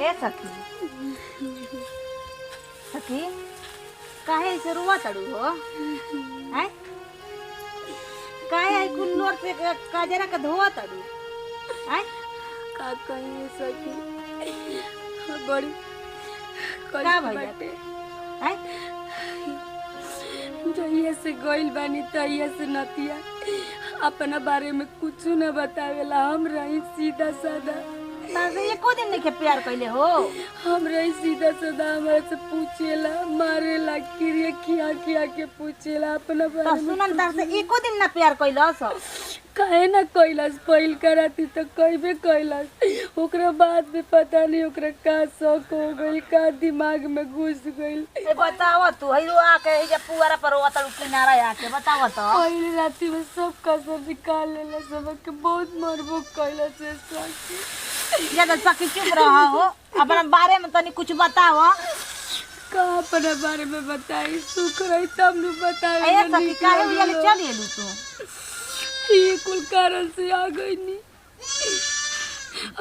ए सखी सखी काहे से रुआ तड़ू हो हैं काहे कुल्लोर से काजरा का धोआ तड़ू हैं का कहीं सखी बड़ी का भइया हैं जहिया से गइल बानी तहिया से नतिया अपना बारे में कुछ न बतावेला। हम रही सीधा साधा तासे एको दिन नहीं प्यार कइले हो। हम रही सीधा साधा हमारे से पूछेला मारेला किरिया खिया खिया के पूछेला अपना बारे तो में। सुनन तासे एको दिन ना प्यार कइलस काहे ना कइलस पहिल कराती तो कइबे कइलस ओकरा बाद में पता नहीं ओकरा का शौक हो गइल का दिमाग में घुस गइल। ए बताओ तू हिरो आके जे पुआरा पर ओतल किनारा आके बताओ तो पहले राती में सब कसम निकाल लेला सब के बहुत मरबो कइला से सखी। ज्यादा सखी चुप रहा हो अपना बारे में तनी कुछ बताओ। का अपने बारे में बताई सुख रही तब न बताई। ए सखी काहे उजले चल एलू तू ये कुल कारण से आ गई नी।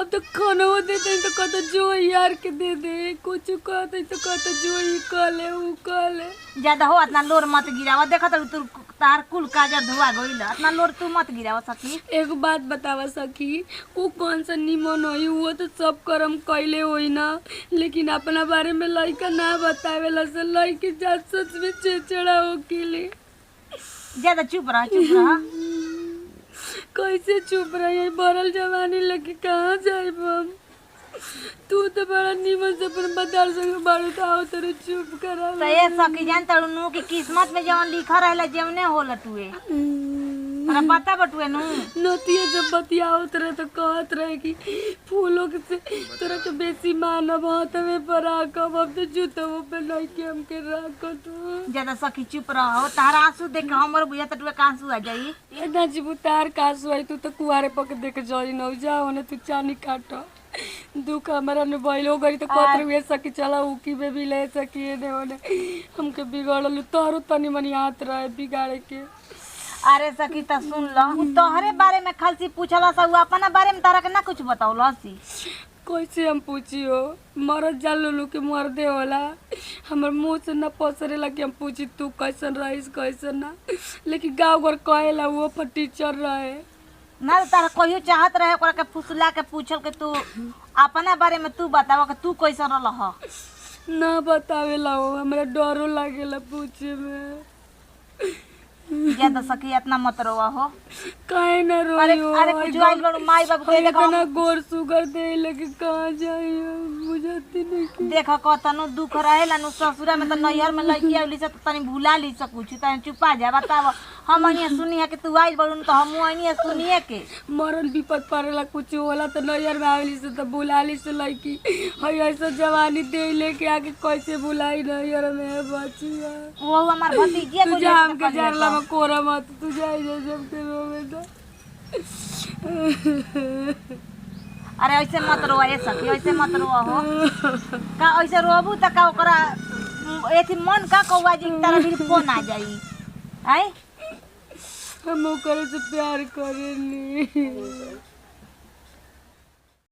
अब तो खाना वो देते तो कहता जो यार के दे दे कुछ कहते तो कहता जो ही कले वो कले। ज्यादा हो इतना लोर मत गिरावा देखा तो तू तार कुल काजर धुआ गइल इतना लोर तू मत गिरावा सखी। एक बात बतावा सखी वो कौन सा निमन होई वो तो सब कर्म कैले होई ना लेकिन अपना बारे में लड़का ना बतावेला से लड़की जात सच में चेचड़ा हो किले। ज्यादा चुप रहा कैसे चुप रही बरल जवानी लगे कहाँ जाए हम। तू तो बड़ा नीमन से अपन बदार संग बारू तो आओ तेरे चुप करा तो ये सखी जान तड़ू की किस्मत में जवन लिखा रहला जेवने होला टुए तोरा पता बटुए नु नतिया जब बतियावत रहे तो कहत रहे कि फूलों से तोरा के बेसी मानब हाथवे पर राखब अब तो जूतवो पे नहीं के हमके राखत हो। ज्यादा सखी चुप रहो तारा आंसू देख के हमर बुझा तटुए का आंसू आ जाई। ए दाजी बुतार कासु आई तू तो कुआरे पक देख जरी न जाओ ने तू चानी काट दुख हमारा ने बैलो गरी तो कतर हुए सकी चला उकी में भी ले सकी ने ओने हमके बिगड़ल तोरो तनी मनी हाथ रहे बिगाड़े के। अरे सखी त सुन ल तोहरे बारे में खालसी पूछला सा अपना बारे में तारा के ना कुछ बताउला सी। कैसे हम पूछी हो मरद जालू के मर्दे होला हमर मुँह से न पसरेला कि हम पूछी तू कैसन रहीस कैसन ना लेकिन गाँव घर कहेला वो पर टीचर रहे ना तारा कहियो चाहत रहे ओकरा के फुसला के पूछल के तू अपना बारे में तू बतावा कि तू कैसन रहल ना बतावेला हो हमरा डरो लागेला पूछे में। ज्यादा सखी इतना मत रोवा हो काहे ना अरे रोई हो अरे कुछ आइल बड़ू माई बाबू के देखो ना गोर सुगर दे लगे कहाँ जाई बुझाती नहीं कि देखो कतनो दुख रहेला नु ससुरा में त नैहर में लइकी आइली से तनी भुला ली सब कुछ तनी चुपा जा बताव हम अनिया सुनिया के तू आइल बड़ू तो हम अनिया सुनिए के मरल विपद पड़ेला कुछ होला तो नैहर में आवेली से तो बुलाली से लइकी हई ऐसा जवानी दे लेके आके कैसे बुलाई नैहर में बचिया वो हमार भतीजिया तू जा हमके जरला में कोरा मत तू जाई जा जब के रोवे तो। अरे ऐसे मत रोवा ए सखी ऐसे मत रोवा हो का ऐसे रोबू त का ओकरा एथी मन का कौवा जी तारा भी फोन आ जाई आई हम ओकरे से प्यार करेनी।